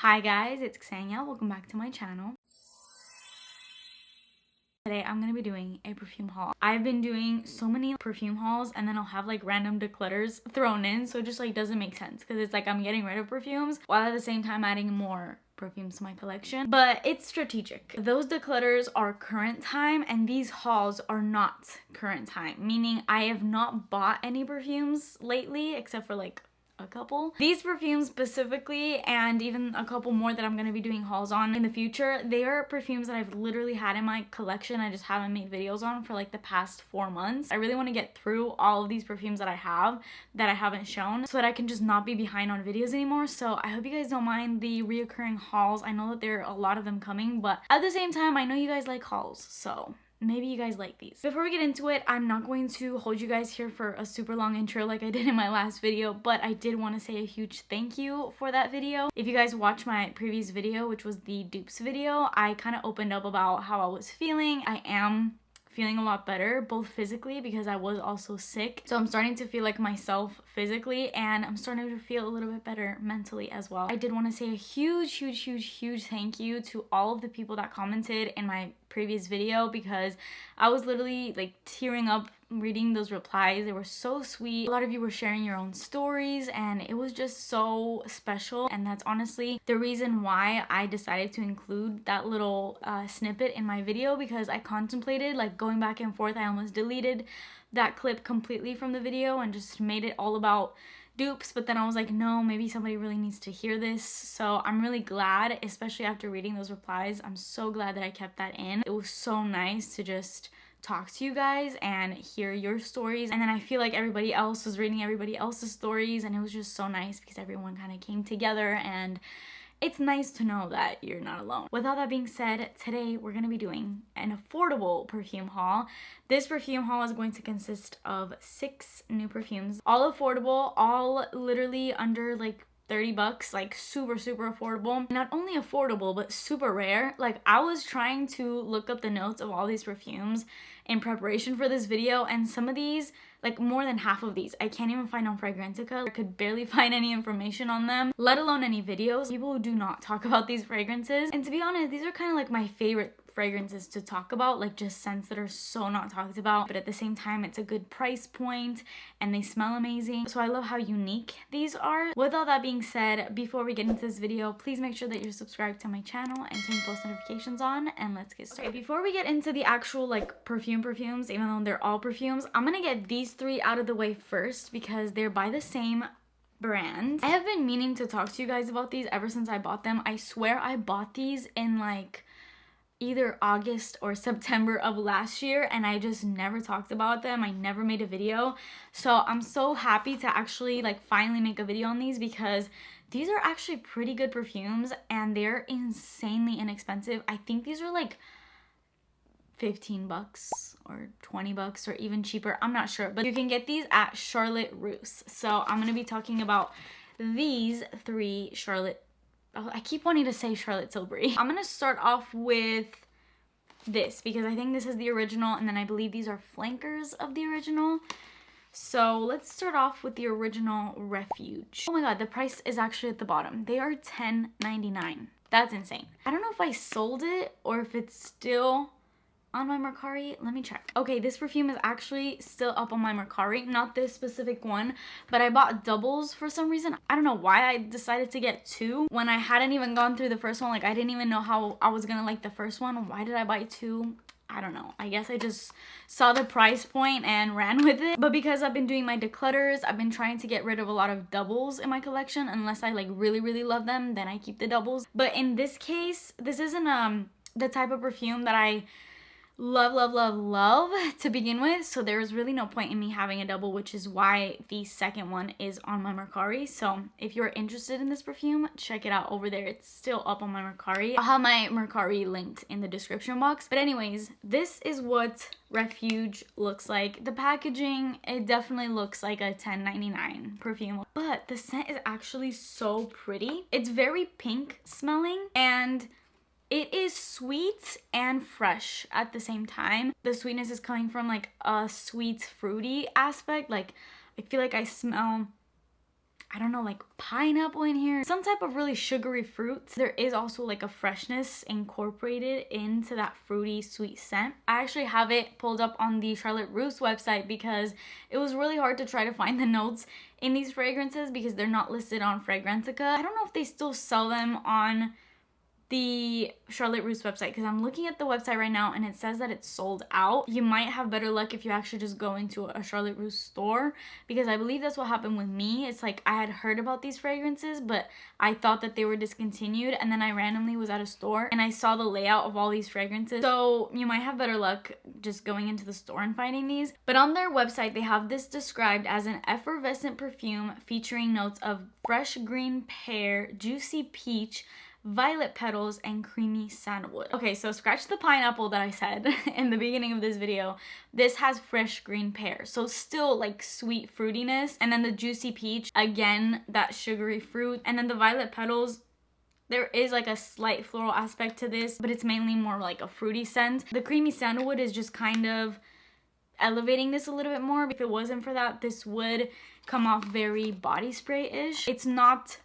Hi guys, it's Ksenia. Welcome back to my channel. Today I'm going to be doing a perfume haul. I've been doing so many perfume hauls and then I'll have like random declutters thrown in, so it just like doesn't make sense because it's like I'm getting rid of perfumes while at the same time adding more perfumes to my collection. But it's strategic. Those declutters are current time and these hauls are not current time, meaning I have not bought any perfumes lately except for like a couple. These perfumes specifically, and even a couple more that I'm going to be doing hauls on in the future, they are perfumes that I've literally had in my collection. I just haven't made videos on for like the past 4 months. I really want to get through all of these perfumes that I have that I haven't shown so that I can just not be behind on videos anymore. So I hope you guys don't mind the reoccurring hauls. I know that there are a lot of them coming, but at the same time I know you guys like hauls, so maybe you guys like these. Before we get into it, I'm not going to hold you guys here for a super long intro like I did in my last video, but I did want to say a huge thank you for that video. If you guys watched my previous video, which was the dupes video, I kind of opened up about how I was feeling. I am feeling a lot better, both physically because I was also sick, so I'm starting to feel like myself physically, and I'm starting to feel a little bit better mentally as well. I did want to say a huge thank you to all of the people that commented in my previous video, because I was literally like tearing up reading those replies. They were so sweet. A lot of you were sharing your own stories and it was just so special, and that's honestly the reason why I decided to include that little snippet in my video, because I contemplated like going back and forth. I almost deleted that clip completely from the video and just made it all about dupes, but then I was like, no, maybe somebody really needs to hear this. So I'm really glad, especially after reading those replies, I'm so glad that I kept that in. It was so nice to just talk to you guys and hear your stories, and then I feel like everybody else was reading everybody else's stories, and it was just so nice because everyone kind of came together, and it's nice to know that you're not alone. With all that being said, today we're going to be doing an affordable perfume haul. This perfume haul is going to consist of 6 new perfumes, all affordable, all literally under like 30 bucks, like super affordable. Not only affordable, but super rare. Like, I was trying to look up the notes of all these perfumes in preparation for this video, and some of these, like more than half of these, I can't even find on Fragrantica. I could barely find any information on them, let alone any videos. People do not talk about these fragrances, and to be honest, these are kind of like my favorite fragrances to talk about, like just scents that are so not talked about, but at the same time it's a good price point and they smell amazing. So I love how unique these are. With all that being said, before we get into this video, please make sure that you're subscribed to my channel and turn post notifications on, and let's get started. Okay, before we get into the actual like perfumes, even though they're all perfumes, I'm gonna get these 3 out of the way first because they're by the same brand. I have been meaning to talk to you guys about these ever since I bought them. I swear I bought these in like either August or September of last year, and I just never talked about them. I never made a video, so I'm so happy to actually like finally make a video on these, because these are actually pretty good perfumes and they're insanely inexpensive. I think these are like 15 bucks or 20 bucks or even cheaper, I'm not sure, but you can get these at Charlotte Russe. So I'm gonna be talking about these 3 Charlotte, I keep wanting to say Charlotte Tilbury. I'm gonna start off with this because I think this is the original, and then I believe these are flankers of the original. So let's start off with the original Refuge. Oh my god, the price is actually at the bottom. They are $10.99. That's insane. I don't know if I sold it or if it's still on my Mercari. Let me check. Okay, this perfume is actually still up on my Mercari. Not this specific one, but I bought doubles for some reason. I don't know why I decided to get 2 when I hadn't even gone through the first one. Like, I didn't even know how I was gonna like the first one. Why did I buy 2? I don't know. I guess I just saw the price point and ran with it. But because I've been doing my declutters, I've been trying to get rid of a lot of doubles in my collection. Unless I like really love them, then I keep the doubles. But in this case, this isn't the type of perfume that I love to begin with, so there was really no point in me having a double, which is why the second one is on my Mercari. So if you're interested in this perfume, check it out over there. It's still up on my Mercari. I'll have my Mercari linked in the description box. But anyways, this is what Refuge looks like. The packaging, it definitely looks like a $10.99 perfume, but the scent is actually so pretty. It's very pink smelling, and it is sweet and fresh at the same time. The sweetness is coming from like a sweet fruity aspect. Like, I feel like I smell I don't know, like pineapple in here, some type of really sugary fruits. There is also like a freshness incorporated into that fruity sweet scent. I actually have it pulled up on the Charlotte Russe website because it was really hard to try to find the notes in these fragrances because they're not listed on Fragrantica. I don't know if they still sell them on the Charlotte Russe website because I'm looking at the website right now and it says that it's sold out. You might have better luck if you actually just go into a Charlotte Russe store, because I believe that's what happened with me. It's like I had heard about these fragrances, but I thought that they were discontinued, and then I randomly was at a store and I saw the layout of all these fragrances. So you might have better luck just going into the store and finding these. But on their website, they have this described as an effervescent perfume featuring notes of fresh green pear, juicy peach, violet petals, and creamy sandalwood. Okay, so scratch the pineapple that I said in the beginning of this video. This has fresh green pear, so still like sweet fruitiness, and then the juicy peach, again that sugary fruit, and then the violet petals. There is like a slight floral aspect to this, but it's mainly more like a fruity scent. The creamy sandalwood is just kind of elevating this a little bit more. If it wasn't for that, this would come off very body spray-ish. It's not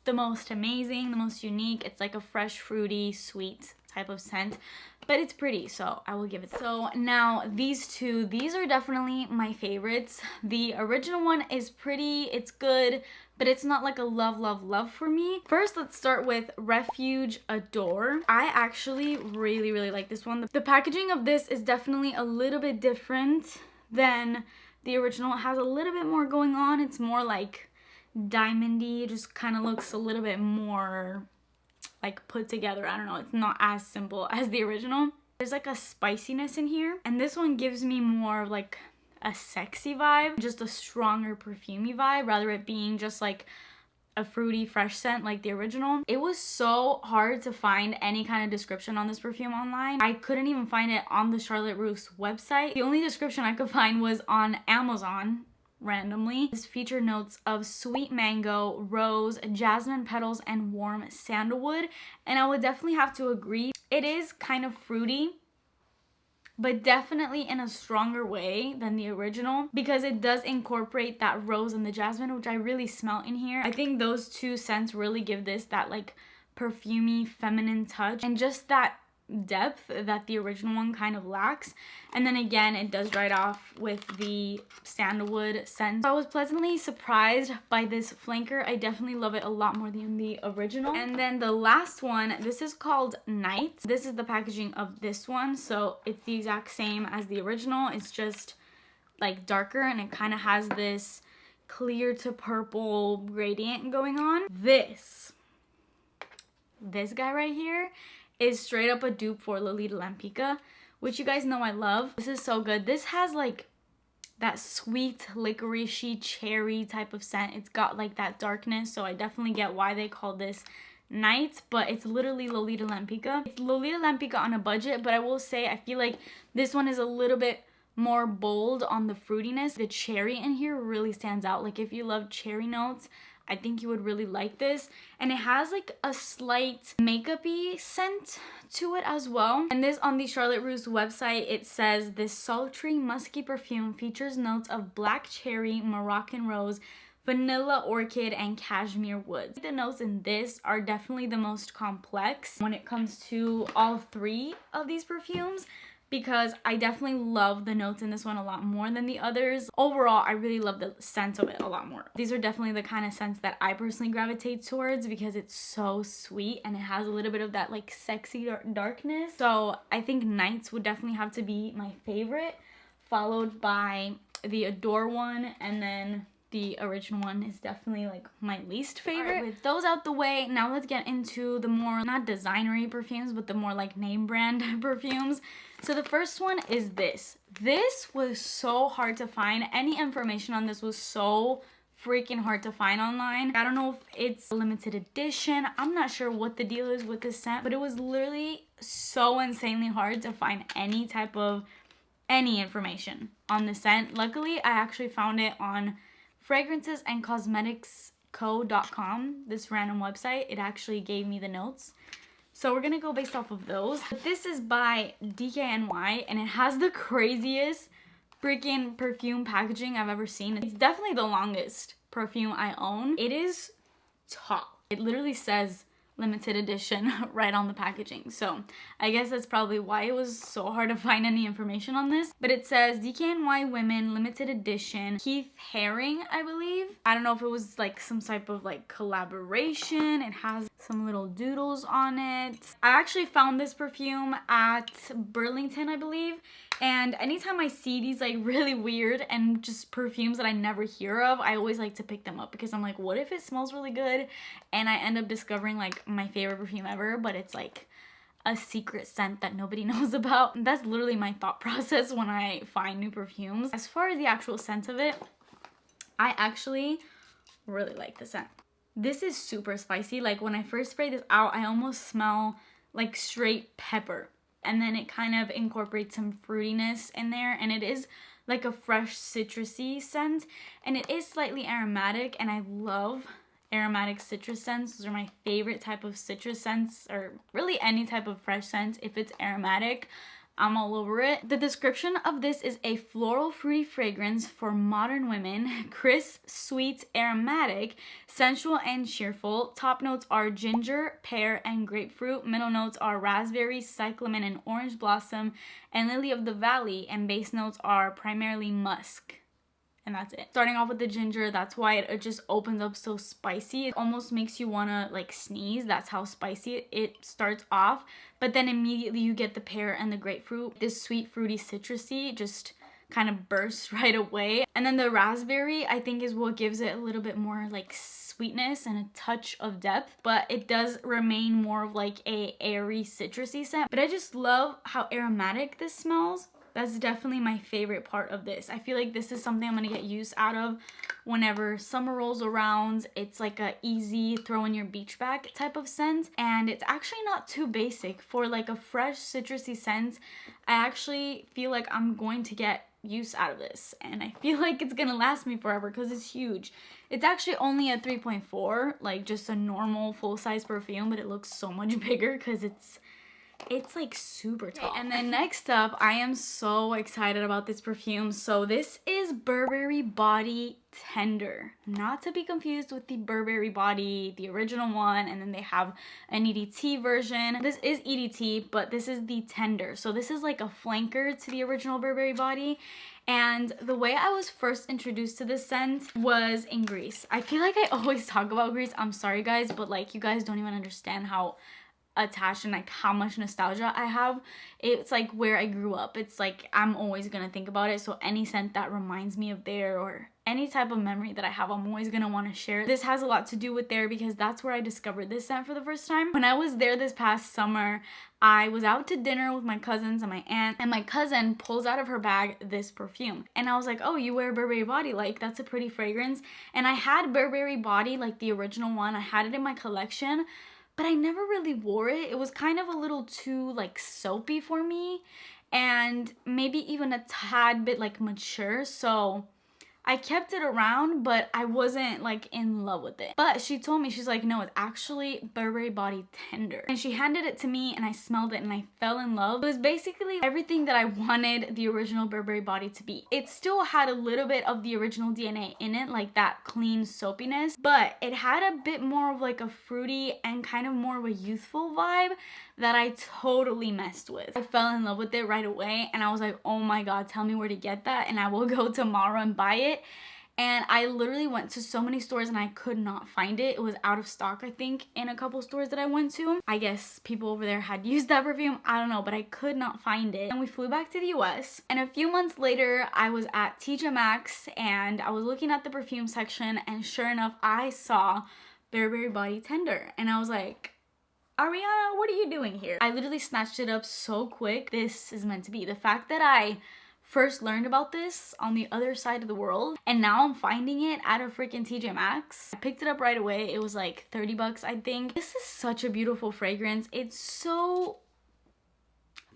the most amazing, the most unique. It's like a fresh, fruity, sweet type of scent, but it's pretty, so I will give it. So now these two, these are definitely my favorites. The original one is pretty, it's good, but it's not like a love, love, love for me. First, let's start with Refuge Adore. I actually really, really like this one. The packaging of this is definitely a little bit different than the original. It has a little bit more going on. It's more like diamondy. It just kind of looks a little bit more like put together. I don't know, it's not as simple as the original. There's like a spiciness in here, and this one gives me more of like a sexy vibe, just a stronger perfumey vibe, rather it being just like a fruity fresh scent like the original. It was so hard to find any kind of description on this perfume online. I couldn't even find it on the Charlotte Russe website. The only description I could find was on Amazon randomly. This featured notes of sweet mango, rose, jasmine petals, and warm sandalwood. And I would definitely have to agree, it is kind of fruity, but definitely in a stronger way than the original, because it does incorporate that rose and the jasmine, which I really smell in here. I think those two scents really give this that like perfumey feminine touch, and just that depth that the original one kind of lacks. And then again, it does right off with the sandalwood scent. So I was pleasantly surprised by this flanker. I definitely love it a lot more than the original. And then the last one, this is called Night. This is the packaging of this one, so it's the exact same as the original. It's just like darker, and it kind of has this clear to purple gradient going on. This guy right here is straight up a dupe for Lolita Lampica, which you guys know I love. This is so good. This has like that sweet licoricey cherry type of scent. It's got like that darkness, so I definitely get why they call this Night, but it's literally Lolita Lampica. It's Lolita Lampica on a budget, but I will say I feel like this one is a little bit more bold on the fruitiness. The cherry in here really stands out. Like if you love cherry notes, I think you would really like this. And it has like a slight makeup-y scent to it as well. And this, on the Charlotte Russe website, it says this sultry musky perfume features notes of black cherry, Moroccan rose, vanilla orchid, and cashmere woods. The notes in this are definitely the most complex when it comes to all three of these perfumes, because I definitely love the notes in this one a lot more than the others. Overall, I really love the scent of it a lot more. These are definitely the kind of scents that I personally gravitate towards because it's so sweet and it has a little bit of that like sexy darkness. So I think Nights would definitely have to be my favorite, followed by the Adore one, and then the original one is definitely like my least favorite. Right, with those out the way, now let's get into the more, not designery perfumes, but the more like name brand perfumes. So the first one is this. This was so hard to find. Any information on this was so freaking hard to find online. I don't know if it's a limited edition. I'm not sure what the deal is with this scent, but it was literally so insanely hard to find any type of information on the scent. Luckily, I actually found it on fragrancesandcosmeticsco.com, this random website. It actually gave me the notes. So we're gonna go based off of those. This is by DKNY, and it has the craziest freaking perfume packaging I've ever seen. It's definitely the longest perfume I own. It is top. It literally says limited edition right on the packaging. So I guess that's probably why it was so hard to find any information on this. But it says DKNY Women limited edition, Keith Haring, I believe. I don't know if it was like some type of like collaboration. It has some little doodles on it. I actually found this perfume at Burlington, I believe. And anytime I see these like really weird and just perfumes that I never hear of, I always like to pick them up because I'm like, what if it smells really good and I end up discovering like my favorite perfume ever, but it's like a secret scent that nobody knows about. And that's literally my thought process when I find new perfumes. As far as the actual scent of it, I actually really like the scent. This is super spicy. Like when I first spray this out, I almost smell like straight pepper. And then it kind of incorporates some fruitiness in there. And it is like a fresh citrusy scent. And it is slightly aromatic. And I love aromatic citrus scents. Those are my favorite type of citrus scents. Or really any type of fresh scent. If it's aromatic, I'm all over it. The description of this is a floral fruity fragrance for modern women. Crisp, sweet, aromatic, sensual, and cheerful. Top notes are ginger, pear, and grapefruit. Middle notes are raspberry, cyclamen, and orange blossom, and lily of the valley. And base notes are primarily musk. And that's it. Starting off with the ginger, that's why it just opens up so spicy. It almost makes you wanna like sneeze. That's how spicy it starts off. But then immediately you get the pear and the grapefruit. This sweet, fruity, citrusy just kind of bursts right away. And then the raspberry, I think, is what gives it a little bit more like sweetness and a touch of depth. But it does remain more of like a airy, citrusy scent. But I just love how aromatic this smells. That's definitely my favorite part of this. I feel like this is something I'm gonna get use out of whenever summer rolls around. It's like a easy throw in your beach bag type of scent. And it's actually not too basic. For like a fresh citrusy scent, I actually feel like I'm going to get use out of this. And I feel like it's gonna last me forever because it's huge. It's actually only a 3.4, like just a normal full-size perfume, but it looks so much bigger because it's like super tall. And then next up, I am so excited about this perfume. So this is Burberry Body Tender. Not to be confused with the Burberry Body, the original one, and then they have an EDT version. This is EDT, but this is the Tender. So this is like a flanker to the original Burberry Body. And the way I was first introduced to this scent was in Greece. I feel like I always talk about Greece. I'm sorry guys, but like you guys don't even understand how attached and like how much nostalgia I have. It's like where I grew up. It's like I'm always gonna think about it. So any scent that reminds me of there or any type of memory that I have, I'm always gonna want to share. This has a lot to do with there because that's where I discovered this scent for the first time. When I was there this past summer, I was out to dinner with my cousins and my aunt, and my cousin pulls out of her bag this perfume. And I was like, oh, you wear Burberry Body, like that's a pretty fragrance. And I had Burberry Body, like the original one. I had it in my collection, but I never really wore it. It was kind of a little too like soapy for me and maybe even a tad bit like mature. So I kept it around, but I wasn't like in love with it. But she told me, she's like, no, it's actually Burberry Body Tender. And she handed it to me and I smelled it and I fell in love. It was basically everything that I wanted the original Burberry Body to be. It still had a little bit of the original DNA in it, like that clean soapiness, but it had a bit more of like a fruity and kind of more of a youthful vibe that I totally messed with. I fell in love with it right away and I was like, oh my god, tell me where to get that and I will go tomorrow and buy it. And I literally went to so many stores and I could not find it. It was out of stock, I think, in a couple stores that I went to. I guess people over there had used that perfume, I don't know, but I could not find it. And we flew back to the US. And a few months later, I was at TJ Maxx and I was looking at the perfume section and sure enough, I saw Burberry Body Tender. And I was like, Ariana, what are you doing here? I literally snatched it up so quick. This is meant to be. The fact that I first learned about this on the other side of the world and now I'm finding it at a freaking TJ Maxx. I picked it up right away. It was like 30 bucks, I think. This is such a beautiful fragrance. It's so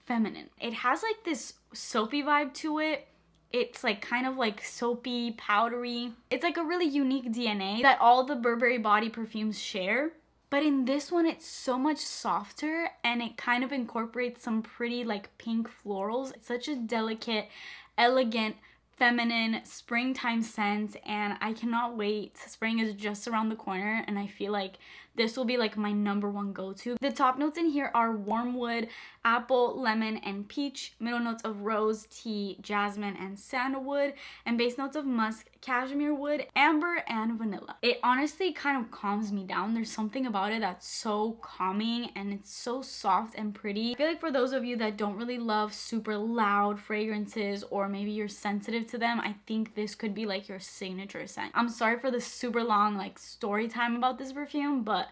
feminine. It has like this soapy vibe to it. It's like kind of like soapy, powdery. It's like a really unique DNA that all the Burberry Body perfumes share. But in this one, it's so much softer and it kind of incorporates some pretty like pink florals. It's such a delicate, elegant, feminine springtime scent, and I cannot wait. Spring is just around the corner, and I feel like this will be like my #1 go-to. The top notes in here are warm wood, apple, lemon, and peach. Middle notes of rose, tea, jasmine, and sandalwood. And base notes of musk, cashmere wood, amber, and vanilla. It honestly kind of calms me down. There's something about it that's so calming, and it's so soft and pretty. I feel like for those of you that don't really love super loud fragrances, or maybe you're sensitive to them, I think this could be like your signature scent. I'm sorry for the super long like story time about this perfume, but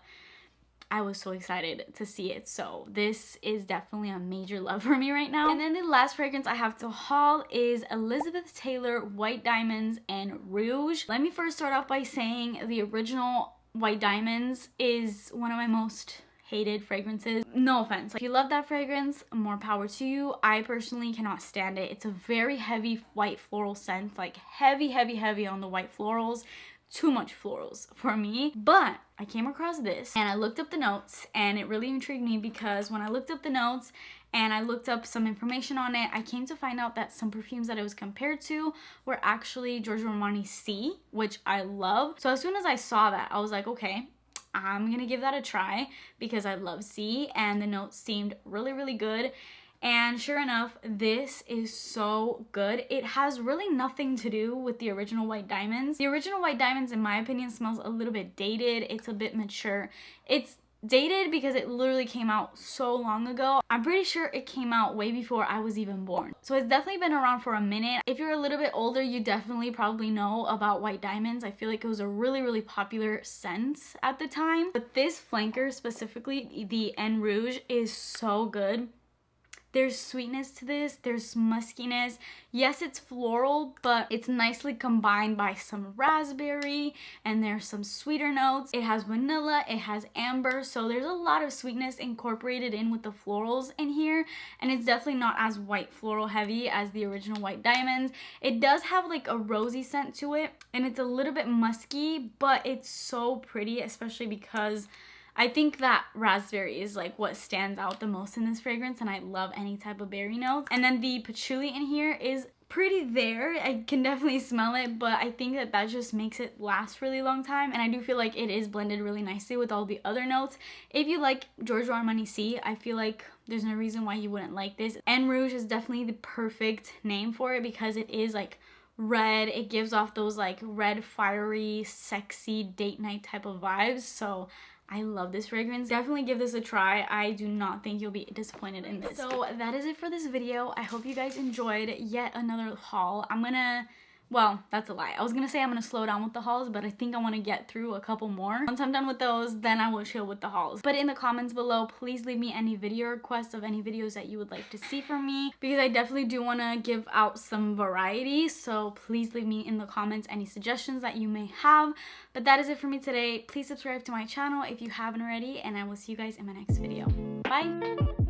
I was so excited to see it. So this is definitely a major love for me right now. And then the last fragrance I have to haul is Elizabeth Taylor White Diamonds and Rouge. Let me first start off by saying the original White Diamonds is one of my most hated fragrances. No offense. If you love that fragrance, more power to you. I personally cannot stand it. It's a very heavy white floral scent, like heavy on the white florals. Too much florals for me. But I came across this and I looked up the notes, and it really intrigued me because when I looked up the notes and I looked up some information on it, I came to find out that some perfumes that it was compared to were actually Giorgio Armani C, which I love. So as soon as I saw that, I was like, okay, I'm gonna give that a try because I love C, and the notes seemed really good. And sure enough, this is so good. It has really nothing to do with the original White Diamonds. The original White Diamonds, in my opinion, smells a little bit dated. It's a bit mature. It's dated because it literally came out so long ago. I'm pretty sure it came out way before I was even born. So it's definitely been around for a minute. If you're a little bit older, you definitely probably know about White Diamonds. I feel like it was a really popular scent at the time. But this flanker, specifically the En Rouge, is so good. There's sweetness to this, there's muskiness. Yes, it's floral, but it's nicely combined by some raspberry, and there's some sweeter notes. It has vanilla, it has amber, so there's a lot of sweetness incorporated in with the florals in here, and it's definitely not as white floral heavy as the original White Diamonds. It does have like a rosy scent to it, and it's a little bit musky, but it's so pretty, especially because I think that raspberry is like what stands out the most in this fragrance, and I love any type of berry notes. And then the patchouli in here is pretty there. I can definitely smell it, but I think that that just makes it last really long time, and I do feel like it is blended really nicely with all the other notes. If you like Giorgio Armani C, I feel like there's no reason why you wouldn't like this. En Rouge is definitely the perfect name for it because it is like red. It gives off those like red, fiery, sexy date night type of vibes. So I love this fragrance. Definitely give this a try. I do not think you'll be disappointed in this. So that is it for this video. I hope you guys enjoyed yet another haul. Well, that's a lie. I was gonna say I'm gonna slow down with the hauls, but I think I want to get through a couple more. Once I'm done with those, then I will chill with the hauls. But in the comments below, please leave me any video requests of any videos that you would like to see from me, because I definitely do want to give out some variety. So please leave me in the comments any suggestions that you may have. But that is it for me today. Please subscribe to my channel if you haven't already, and I will see you guys in my next video. Bye!